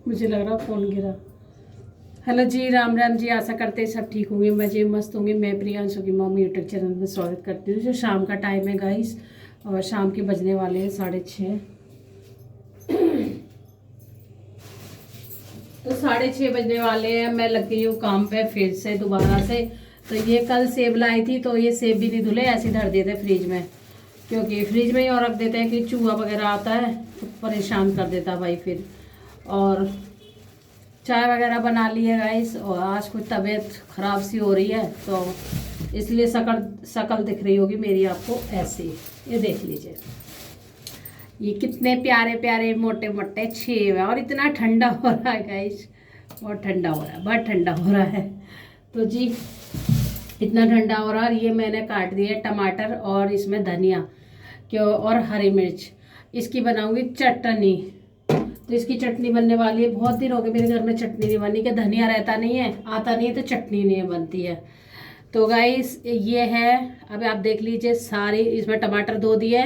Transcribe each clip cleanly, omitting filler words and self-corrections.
मुझे लग रहा फ़ोन गिरा। हेलो जी, राम राम जी। आशा करते हैं सब ठीक होंगे, मज़े मस्त होंगे। मैं प्रियांशु की मम्मी यूट्यूब चैनल में स्वागत करती हूँ। जो शाम का टाइम है गाइस, और शाम के बजने वाले हैं 6:30। तो 6:30 बजने वाले हैं। मैं लग गई हूँ काम पे फिर से दोबारा से। तो ये कल सेब लाई थी, तो ये सेब भी नहीं धुले, ऐसे धर देते फ्रिज में, क्योंकि फ्रिज में ही और रख देते हैं कि चूहा वगैरह आता है तो परेशान कर देता भाई फिर। और चाय वगैरह बना ली है गाइस, और आज कुछ तबीयत ख़राब सी हो रही है तो इसलिए शकल दिख रही होगी मेरी आपको ऐसे। ये देख लीजिए, ये कितने प्यारे प्यारे मोटे मोटे सेब है, और इतना ठंडा हो रहा है गाइस, बहुत ठंडा हो रहा है, बहुत ठंडा हो रहा है। तो जी इतना ठंडा हो रहा है। ये मैंने काट दिए टमाटर और इसमें धनिया क्यों और हरी मिर्च, इसकी बनाऊंगी चटनी। तो इसकी चटनी बनने वाली है। बहुत दिन हो गए मेरे घर में चटनी नहीं बनी, कि धनिया रहता नहीं है, आता नहीं है, तो चटनी नहीं बनती है। तो गाइस ये है, अब आप देख लीजिए सारी। इसमें टमाटर धो दिए,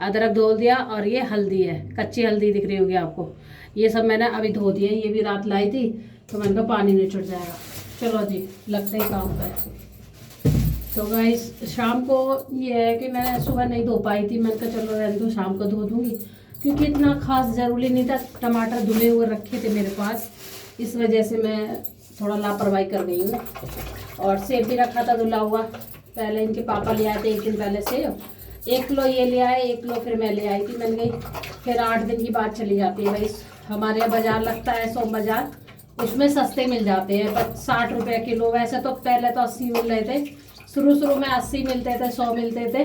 अदरक धो दिया, और ये हल्दी है, कच्ची हल्दी दिख रही होगी आपको। ये सब मैंने अभी धो दिए, ये भी रात लाई थी, तो मैंने कहा पानी नहीं छुट जाएगा। चलो जी लगते ही काम पर। तो गाइस शाम को ये है कि मैं सुबह नहीं धो पाई थी, मैंने कहा चलो रहने दो, शाम को धो दूँगी, क्योंकि इतना खास ज़रूरी नहीं था। टमाटर धुले हुए रखे थे मेरे पास, इस वजह से मैं थोड़ा लापरवाही कर गई हूँ। और सेब भी रखा था धुला हुआ, पहले इनके पापा ले आए थे 1 दिन पहले सेब। 1 किलो ये ले आए, 1 किलो फिर मैं ले आई थी। मैंने गई फिर 8 दिन की बात चली जाती है भाई। हमारे यहाँ बाजार लगता है सोम बाजार, उसमें सस्ते मिल जाते हैं, 60 रुपये किलो। वैसे तो पहले तो 80 मिल रहे थे, शुरू में 80 मिलते थे, 100 मिलते थे।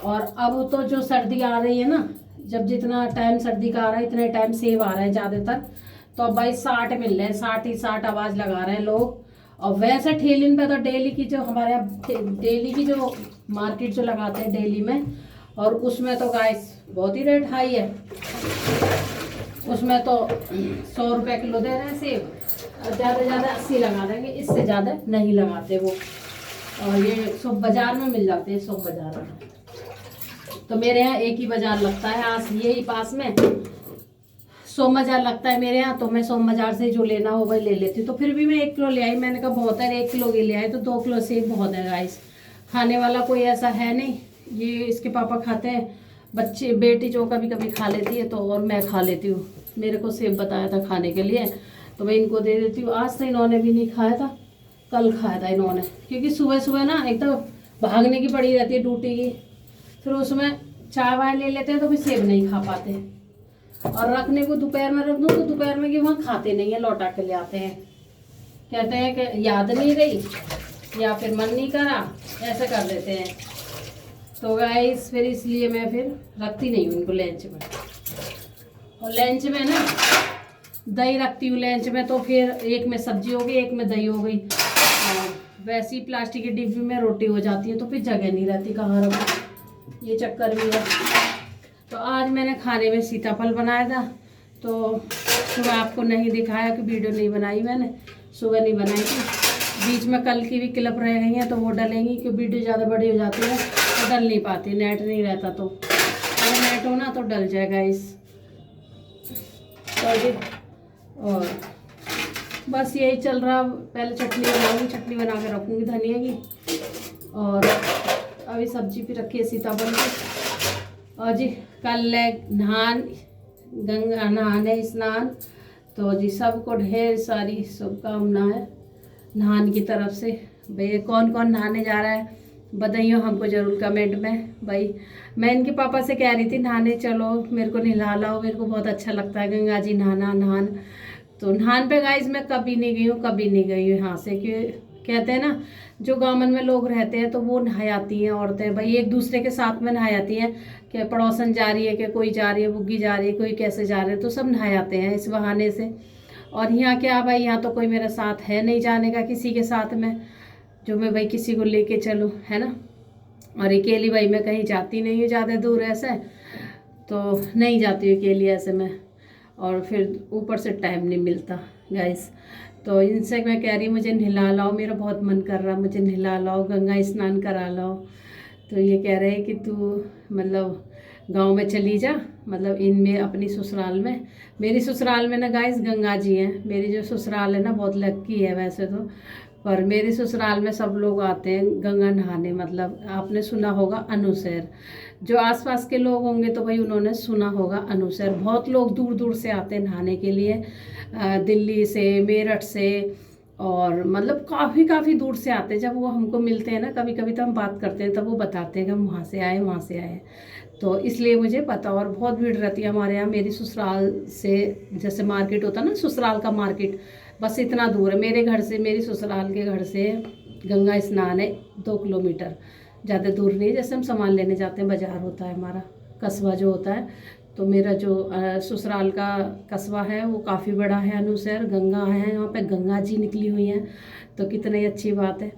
और अब तो जो सर्दी आ रही है ना, जब जितना टाइम सर्दी का आ रहा है इतने टाइम सेब आ रहे हैं ज़्यादातर, तो अब भाई 60 मिल रहे हैं, 60 ही 60 आवाज़ लगा रहे हैं लोग। और वैसे ठेलिन पे तो डेली की जो हमारे यहाँ डेली की जो मार्केट जो लगाते हैं डेली में, और उसमें तो गाइस बहुत ही रेट हाई है। उसमें तो 100 रुपये किलो दे रहे हैं सेब, ज़्यादा से ज़्यादा 80 लगा देंगे, इससे ज़्यादा नहीं लगाते वो। और ये सब बाज़ार में मिल जाते हैं, सब बाज़ार में। तो मेरे यहाँ एक ही बाज़ार लगता है, आज यही पास में सोम बाज़ार लगता है मेरे यहाँ, तो मैं सोम बाज़ार से जो लेना हो वही ले लेती हूँ। तो फिर भी मैं 1 किलो ले आई, मैंने कहा बहुत है, 1 किलो के ले आए तो 2 किलो सेब बहुत है गाइस। खाने वाला कोई ऐसा है नहीं, ये इसके पापा खाते हैं, बच्चे बेटी जो कभी कभी खा लेती है, तो और मैं खा लेती हूँ। मेरे को सेब बताया था खाने के लिए, तो मैं इनको दे देती हूँ। आज तो इन्होंने भी नहीं खाया था, कल खाया था इन्होंने, क्योंकि सुबह सुबह ना एक तो भागने की पड़ी रहती है ड्यूटी की, फिर उसमें चाय वाय ले लेते हैं तो फिर सेब नहीं खा पाते। और रखने को दोपहर में रख दूँ तो दोपहर में कि वहाँ खाते नहीं है, लौटा के ले आते हैं, कहते हैं कि याद नहीं रही या फिर मन नहीं करा, ऐसे कर देते हैं। तो गाइस फिर इसलिए मैं फिर रखती नहीं हूँ इनको लंच में। और लंच में ना दही रखती हूँ लंच में, तो फिर एक में सब्जी हो गई, एक में दही हो गई। वैसे ही प्लास्टिक की डिब्बी में रोटी हो जाती है, तो फिर जगह नहीं रहती कहाँ रखो, ये चक्कर भी है। तो आज मैंने खाने में सीताफल बनाया था, तो सुबह आपको नहीं दिखाया कि वीडियो नहीं बनाई मैंने, सुबह नहीं बनाई थी। बीच में कल की भी क्लिप रह गई हैं, तो वो डलेंगी, क्योंकि वीडियो ज़्यादा बड़ी हो जाती है तो डल नहीं पाती, नेट नहीं रहता। तो अगर नेट हो ना तो डल जाएगा इस। और बस यही चल रहा। पहले चटनी बनाऊंगी, चटनी बना के रखूँगी धनिया की, और अभी सब्जी भी रखी है सीताफल की। और जी कल गंगा नहाने स्नान, तो जी सबको ढेर सारी शुभकामनाएं नहान की तरफ से। भाई कौन कौन नहाने जा रहा है बताइए हमको ज़रूर कमेंट में। भाई मैं इनके पापा से कह रही थी नहाने चलो, मेरे को नहला लाओ, मेरे को बहुत अच्छा लगता है गंगा जी नहान। तो नहान पे गाइस मैं कभी नहीं गई हूँ, कभी नहीं गई हूँ यहाँ से। क्यों कहते हैं ना, जो गाँव में लोग रहते हैं तो वो नहाती हैं औरतें, भाई एक दूसरे के साथ में नहाती हैं, कि पड़ोसन जा रही है, कि कोई जा रही है, बुग्गी जा रही है, कोई कैसे जा रहे हैं, तो सब नहाते हैं इस बहाने से। और यहाँ क्या भाई, यहाँ तो कोई मेरे साथ है नहीं जाने का किसी के साथ में, जो मैं भाई किसी को लेके चलूँ, है ना। और अकेली भाई मैं कहीं जाती नहीं हूँ ज़्यादा दूर ऐसे, तो नहीं जाती हूँ अकेली ऐसे में। और फिर ऊपर से टाइम नहीं मिलता गाइस। तो इनसे मैं कह रही मुझे नहला लाओ, मेरा बहुत मन कर रहा, मुझे नहला लाओ, गंगा स्नान करा लाओ। तो ये कह रहे हैं कि तू मतलब गांव में चली जा, मतलब इनमें अपनी ससुराल में, मेरी ससुराल में ना गाइस गंगा जी हैं। मेरी जो ससुराल है ना बहुत लक्की है वैसे तो, पर मेरी ससुराल में सब लोग आते हैं गंगा नहाने। मतलब आपने सुना होगा अनूसैर, जो आसपास के लोग होंगे तो भाई उन्होंने सुना होगा अनूसैर। बहुत लोग दूर दूर से आते हैं नहाने के लिए, दिल्ली से, मेरठ से, और मतलब काफ़ी काफ़ी दूर से आते हैं। जब वो हमको मिलते हैं ना कभी कभी तो हम बात करते हैं, तब वो बताते हैं कि हम वहाँ से आए वहाँ से आए, तो इसलिए मुझे पता। और बहुत भीड़ रहती है हमारे यहाँ। मेरी ससुराल से जैसे मार्केट होता है ना, ससुराल का मार्केट, बस इतना दूर है मेरे घर से, मेरी ससुराल के घर से गंगा स्नान है 2 किलोमीटर, ज़्यादा दूर नहीं। जैसे हम सामान लेने जाते हैं, बाज़ार होता है हमारा कस्बा जो होता है, तो मेरा जो ससुराल का कस्बा है वो काफ़ी बड़ा है। अनूसैर गंगा है, वहाँ पे गंगा जी निकली हुई हैं, तो कितनी अच्छी बात है।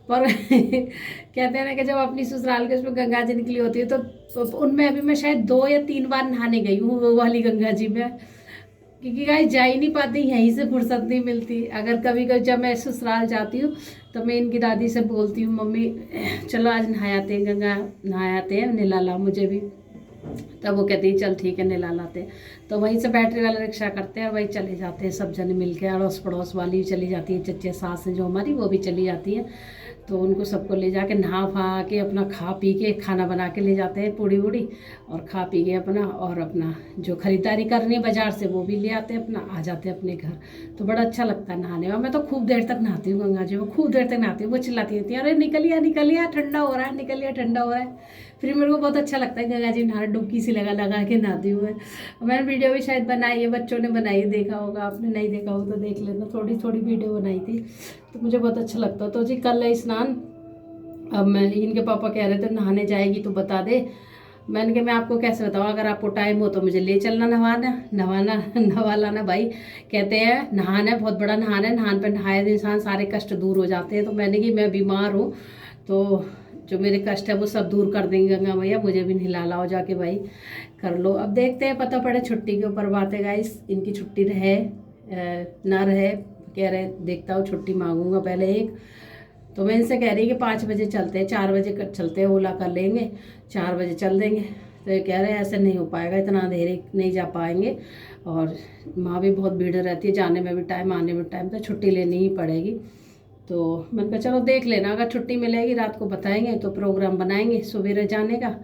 पर कहते हैं ना कि जब अपनी ससुराल के उसमें गंगा जी निकली होती है तो उनमें अभी मैं शायद 2 या 3 बार नहाने गई हूँ वो वाली गंगा जी में, क्योंकि गाइस जा ही नहीं पाती, यहीं से फुर्सत नहीं मिलती। अगर कभी कभी जब मैं ससुराल जाती हूँ तो मैं इनकी दादी से बोलती हूँ, मम्मी चलो आज नहाते हैं, गंगा नहाते हैं, नहला ला मुझे भी। तब वो कहती है चल ठीक है नहला लाते हैं। तो वहीं से बैटरी वाला रिक्शा करते हैं और वहीं चले जाते हैं सब जने मिल के। अड़ोस पड़ोस वाली भी चली जाती है, चच्चे सास हैं जो हमारी वो भी चली जाती है, तो उनको सबको ले जाके नहा फहा के अपना खा पी के खाना बना के ले जाते हैं पूड़ी वूड़ी, और खा पी के अपना, और अपना जो खरीदारी करनी है बाज़ार से वो भी ले आते हैं, अपना आ जाते हैं अपने घर। तो बड़ा अच्छा लगता है नहाने में। मैं तो खूब देर तक नहाती हूँ गंगा जी में, खूब देर तक नहाती हूँ। वो चिल्लाती रहती है अरे निकलिया ठंडा हो रहा है, निकलिया ठंडा हो रहा है। फिर मेरे को बहुत अच्छा लगता है गंगा जी नहा, डुबकी सी लगा लगा के नहाती हूँ मैं। मैंने वीडियो भी शायद बनाई है, बच्चों ने बनाई, देखा होगा आपने, नहीं देखा हो तो देख लेना, थोड़ी थोड़ी वीडियो बनाई थी, तो मुझे बहुत अच्छा लगता। तो जी कल है स्नान। अब मैं, इनके पापा कह रहे थे नहाने जाएगी तो बता दे। मैंने कहा मैं आपको कैसे बताऊँ, अगर आपको टाइम हो तो मुझे ले चलना नहवा लाना भाई। कहते हैं नहाना है, बहुत बड़ा नहाना है, नहान पर नहाए इंसान सारे कष्ट दूर हो जाते हैं। तो मैंने कि मैं बीमार हूँ तो जो मेरे कष्ट है वो सब दूर कर देंगे गंगा मैया, मुझे भी नहला लाओ जाके भाई, कर लो। अब देखते हैं, पता पड़े, छुट्टी के ऊपर बात है गाइस, इनकी छुट्टी रहे ना रहे। कह रहे देखता हूँ, छुट्टी मांगूंगा पहले एक। तो मैं इनसे कह रही कि 5 बजे चलते हैं, 4 बजे चलते हैं, ओला कर लेंगे, 4 बजे चल देंगे। तो ये कह रहे हैं ऐसे नहीं हो पाएगा, इतना अंधेरे नहीं जा पाएंगे, और वहाँ भी बहुत भीड़ रहती है, जाने में भी टाइम आने में टाइम, तो छुट्टी लेनी ही पड़ेगी। तो मैंने कहा चलो देख लेना, अगर छुट्टी मिलेगी रात को बताएंगे तो प्रोग्राम बनाएंगे सवेरे जाने का,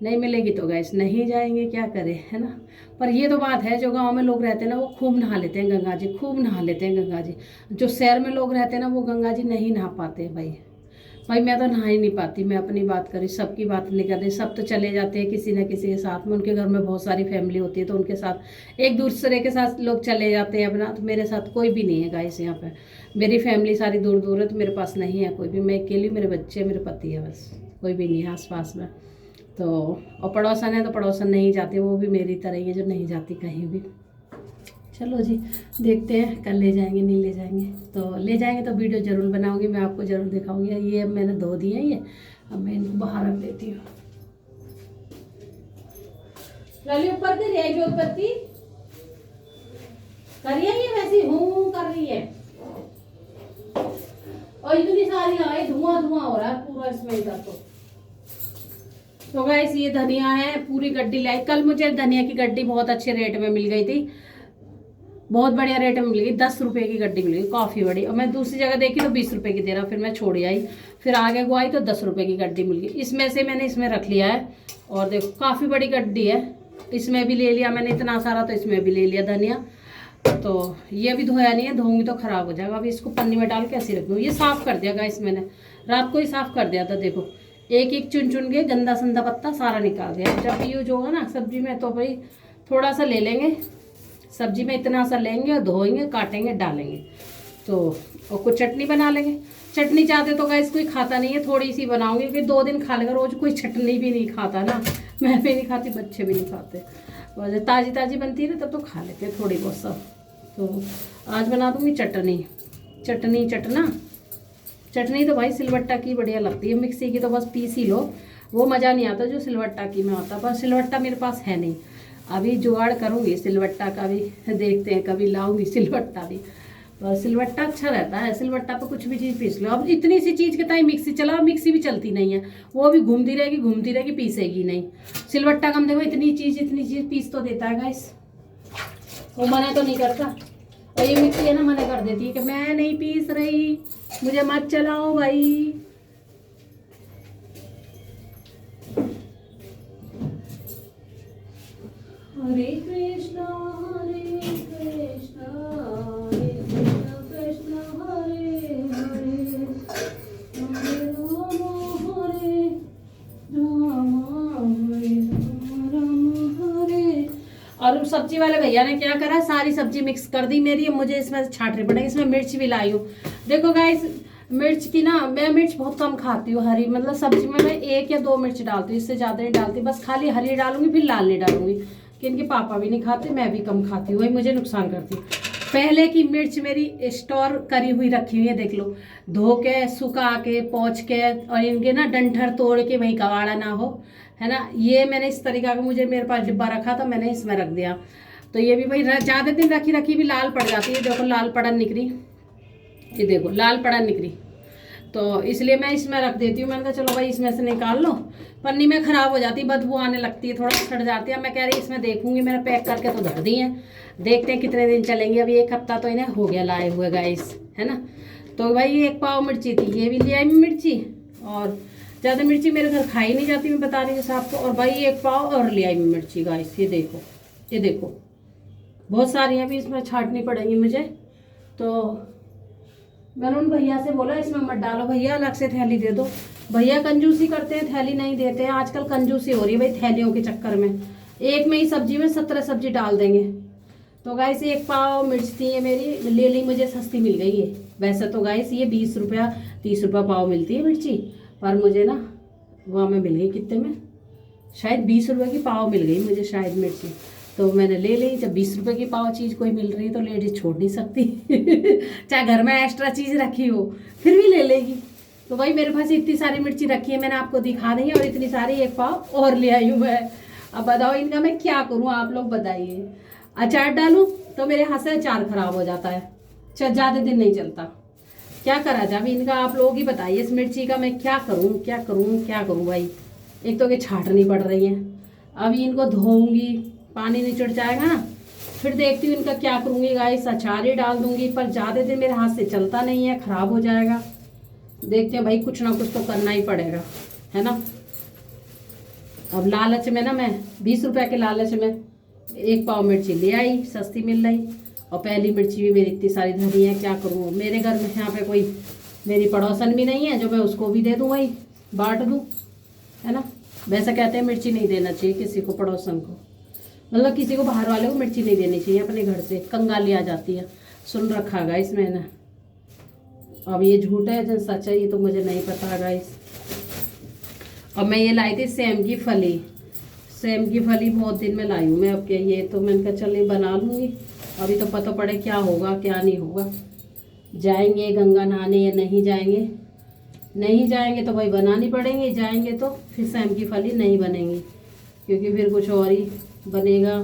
नहीं मिलेगी तो गैस नहीं जाएंगे, क्या करें, है ना। पर ये तो बात है, जो गांव में लोग रहते हैं ना वो खूब नहा लेते हैं गंगा जी, खूब नहा लेते हैं गंगा जी। जो शहर में लोग रहते हैं ना वो गंगा जी नहीं नहा पाते भाई। मैं तो नहा ही नहीं पाती। मैं अपनी बात करी, सबकी बात नहीं कर रही, सब तो चले जाते हैं किसी न किसी के साथ में, उनके घर में बहुत सारी फैमिली होती है तो उनके साथ एक दूसरे के साथ लोग चले जाते हैं अपना। तो मेरे साथ कोई भी नहीं है गाइस, यहाँ पे मेरी फैमिली सारी दूर दूर है, तो मेरे पास नहीं है कोई भी, मैं अकेली, मेरे बच्चे, मेरे पति है, बस कोई भी नहीं है आस पास में। तो और पड़ोसन है तो पड़ोसन नहीं जाते, वो भी मेरी तरह ही है जो नहीं जाती कहीं भी। चलो जी देखते हैं, कल ले जाएंगे नहीं ले जाएंगे, तो ले जाएंगे तो वीडियो ज़रूर बनाऊंगी, मैं आपको ज़रूर दिखाऊंगी। ये मैंने धो दिए हैं, ये अब मैं इनको बाहर रख देती हूँ। ऊपर दे रही है उत्पत्ति कर रही है, ये वैसी हूँ कर रही है, और इतनी सारी आई, धुआं धुआं हो रहा है पूरा इसमें इधर। तो गाइस ये धनिया है, पूरी गड्डी लाई। कल मुझे धनिया की गड्डी बहुत अच्छे रेट में मिल गई थी, बहुत बढ़िया रेट में मिल गई, 10 रुपए की गड्डी मिल गई, काफ़ी बड़ी। और मैं दूसरी जगह देखी तो 20 रुपए की दे रहा, फिर मैं छोड़ आई, फिर आगे को आई तो 10 रुपए की गड्डी मिल गई। इसमें से मैंने इसमें रख लिया है, और देखो काफ़ी बड़ी गड्डी है, इसमें भी ले लिया मैंने इतना सारा, तो इसमें भी ले लिया धनिया। तो ये भी धोया नहीं है, धोऊंगी तो ख़राब हो जाएगा। अभी इसको पन्नी में डाल के ऐसे रख दूँ। ये साफ़ कर दिया गाइस मैंने, रात को ही साफ़ कर दिया था। देखो एक एक चुन चुन के गंदा संदा पत्ता सारा निकाल दिया। जब यूज होगा ना सब्जी में तो भाई थोड़ा सा ले लेंगे, सब्जी में इतना सा लेंगे और धोएंगे, काटेंगे, डालेंगे, तो और कुछ चटनी बना लेंगे। चटनी चाहते तो गाइस कोई खाता नहीं है, थोड़ी सी बनाऊंगी क्योंकि 2 दिन खा लेगा, रोज कोई चटनी भी नहीं खाता ना, मैं भी नहीं खाती, बच्चे भी नहीं खाते, और ताज़ी ताज़ी बनती है ना तब तो खा लेते हैं थोड़ी बहुत सब। तो आज बना दूंगी चटनी तो भाई सिलवट्टा की बढ़िया लगती है, मिक्सी की तो बस पीस ही लो, वो मज़ा नहीं आता जो सिलवट्टा की में आता। पर सिलवट्टा मेरे पास है नहीं, अभी जुगाड़ करूँगी सिलवट्टा का भी, देखते हैं कभी लाऊंगी सिलवट्टा भी। और सिलवट्टा अच्छा रहता है, सिलवट्टा पे कुछ भी चीज़ पीस लो। अब इतनी सी चीज़ के ताई मिक्सी चलाओ, मिक्सी भी चलती नहीं है, वो भी घूमती रहेगी पीसेगी नहीं। सिलवट्टा कम देखो इतनी चीज़ पीस तो देता है गाइस, वो मना तो नहीं करता। और ये मिक्सी है ना मना कर देती है कि मैं नहीं पीस रही, मुझे मत चलाओ भाई। हरे कृष्णा कृष्ण कृष्ण हरे हरे, हरे राम हरे। और सब्जी वाले भैया ने क्या करा, सारी सब्जी मिक्स कर दी मेरी, मुझे इसमें छांटनी पड़ेगी। इसमें मिर्च भी लाई हूँ, देखो गाइस मिर्च की ना, मैं मिर्च बहुत कम खाती हूँ हरी, मतलब सब्जी में मैं 1 या 2 मिर्च डालती हूँ, इससे ज़्यादा नहीं डालती, बस खाली हरी डालूंगी, फिर लाल नहीं डालूंगी, कि इनके पापा भी नहीं खाते, मैं भी कम खाती हूँ, वही मुझे नुकसान करती है। पहले की मिर्च मेरी स्टोर करी हुई रखी हुई है, देख लो, धो के सुखा के पोंछ के, और इनके ना डंठल तोड़ के वही कबाड़ा ना हो, है ना। ये मैंने इस तरीका का, मुझे मेरे पास डिब्बा रखा था, मैंने इसमें रख दिया, तो ये भी भाई ज़्यादा दिन रखी भी लाल पड़ जाती है। देखो लाल पड़न निकली, ये देखो लाल पड़न निकली, तो इसलिए मैं इसमें रख देती हूँ। मैंने कहा चलो भाई इसमें से निकाल लो, पन्नी में ख़राब हो जाती है, बदबू आने लगती है, थोड़ा सड़ जाती है। मैं कह रही इसमें देखूंगी, मैंने पैक करके तो धर दी है, देखते हैं कितने दिन चलेंगे। अभी 1 हफ्ता तो इन्हें हो गया लाए हुए गाइस, है ना। तो भाई 1 पाव मिर्ची थी, ये भी ले आई मिर्ची, और ज़्यादा मिर्ची मेरे घर खाई नहीं जाती, मैं बता रही हूँ आपको। और भाई 1 पाव और ले आई मिर्ची गाइस, ये देखो, ये देखो बहुत सारी हैं, अभी इसमें छांटनी पड़ेंगी मुझे। तो मैंने उन भैया से बोला इसमें मत डालो भैया, अलग से थैली दे दो। भैया कंजूसी करते हैं, थैली नहीं देते हैं। आजकल कंजूसी हो रही है भाई थैलियों के चक्कर में, एक में ही सब्जी में 17 सब्जी डाल देंगे। तो गाइस 1 पाव मिर्च थी ये मेरी, ले ली, मुझे सस्ती मिल गई है। वैसे तो गाइस ये 20 रुपया 30 रुपया पाव मिलती है मिर्ची, पर मुझे ना वहाँ में मिल गई कितने में, शायद 20 रुपये की पाव मिल गई मुझे शायद मिर्ची, तो मैंने ले ली। जब 20 रुपये की पाव चीज़ कोई मिल रही है तो लेडीज छोड़ नहीं सकती चाहे घर में एक्स्ट्रा चीज़ रखी हो फिर भी ले लेगी। तो भाई मेरे पास इतनी सारी मिर्ची रखी है, मैंने आपको दिखा दी है, और इतनी सारी 1 पाव और ले आई हूँ मैं। अब बताओ इनका मैं क्या करूँ, आप लोग बताइए। अचार डालूँ तो मेरे हाथ से अचार खराब हो जाता है, ज़्यादा दिन नहीं चलता, क्या करा जाए अभी इनका, आप लोग ही बताइए। इस मिर्ची का मैं क्या करूँ क्या करूँ क्या करूँ भाई। एक तो ये छांटनी पड़ रही है, अभी इनको धोऊंगी, पानी नहीं चढ़ जाएगा ना, फिर देखती हूँ इनका क्या करूँगी गाइस। अचार ही डाल दूंगी, पर ज़्यादा दिन मेरे हाथ से चलता नहीं है, ख़राब हो जाएगा। देखते हैं भाई, कुछ ना कुछ तो करना ही पड़ेगा, है ना। अब लालच में ना, मैं 20 रुपये के लालच में 1 पाव मिर्ची ले आई, सस्ती मिल रही, और पहली मिर्ची भी मेरी इतनी सारी धरी है, क्या करूँ। मेरे घर में यहाँ पे कोई मेरी पड़ोसन भी नहीं है जो मैं उसको भी दे दूँ, वही बांट दूँ, है ना। वैसे कहते हैं मिर्ची नहीं देना चाहिए किसी को, पड़ोसन को, मतलब किसी को बाहर वाले को मिर्ची नहीं देनी चाहिए, अपने घर से कंगाली आ जाती है, सुन रखा गाइस मैंने। अब ये झूठ है या सच है ये तो मुझे नहीं पता गाइस। अब मैं ये लाई थी सेम की फली, सेम की फली बहुत दिन में लाई हूँ मैं। अब क्या ये तो मैंने कहा चल बना लूँगी, अभी तो पता पड़े क्या होगा क्या नहीं होगा। जाएंगे गंगा नहाने या नहीं जाएंगे, नहीं जाएंगे तो भाई बनानी पड़ेंगे, जाएंगे तो फिर सेम की फली नहीं बनेंगी, क्योंकि फिर कुछ और ही बनेगा।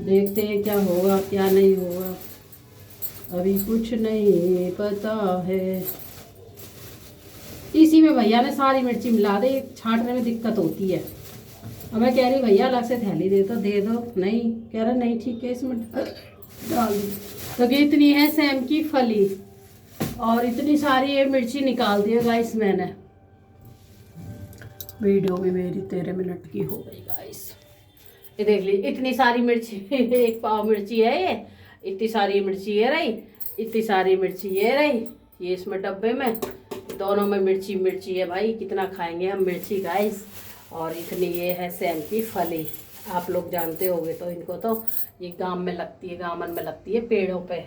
देखते हैं क्या होगा क्या नहीं होगा, अभी कुछ नहीं पता है। इसी में भैया ने सारी मिर्ची मिला दी, छांटने में दिक्कत होती है। अब मैं कह रही भैया अलग से थैली दे दो, नहीं कह रहा नहीं ठीक है इसमें डाल दी। तो ये इतनी है सेम की फली, और इतनी सारी ये मिर्ची निकाल दी है गाइस मैंने। वीडियो भी मेरी 13 मिनट की हो गई गाइस। ये देख ली इतनी सारी मिर्ची 1 पाव मिर्ची है ये, इतनी सारी मिर्ची ये रही, इतनी सारी मिर्ची ये रही, ये इसमें डब्बे में, दोनों में मिर्ची मिर्ची है भाई, कितना खाएंगे हम मिर्ची गाइस। और इतनी ये है सेम की फली, आप लोग जानते होंगे तो इनको तो ये गांव में लगती है, गांवन में लगती है पेड़ों पे,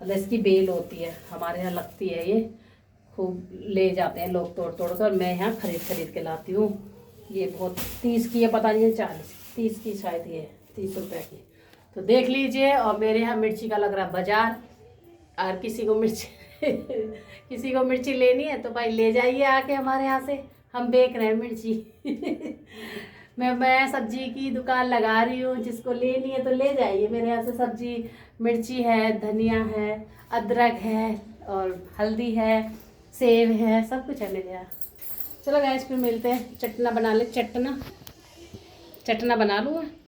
मतलब इसकी बेल होती है, हमारे यहाँ लगती है ये, खूब ले जाते हैं लोग तोड़ तोड़ कर, मैं यहाँ खरीद के लाती हूँ। ये बहुत 30 की है, पता नहीं 40-30 की शायद, ये 30 रुपये की। तो देख लीजिए। और मेरे यहाँ मिर्ची का लग रहा है बाजार, और किसी को मिर्ची किसी को मिर्ची लेनी है तो भाई ले जाइए आके हमारे यहाँ से, हम बेच रहे हैं मिर्ची मैं सब्जी की दुकान लगा रही हूँ, जिसको लेनी है तो ले जाइए मेरे यहाँ से सब्जी। मिर्ची है, धनिया है, अदरक है और हल्दी है, सेब है, सब कुछ है मेरे यहाँ। चलो गाइस फिर मिलते हैं। चटना बना ले, चटना बना लूँ।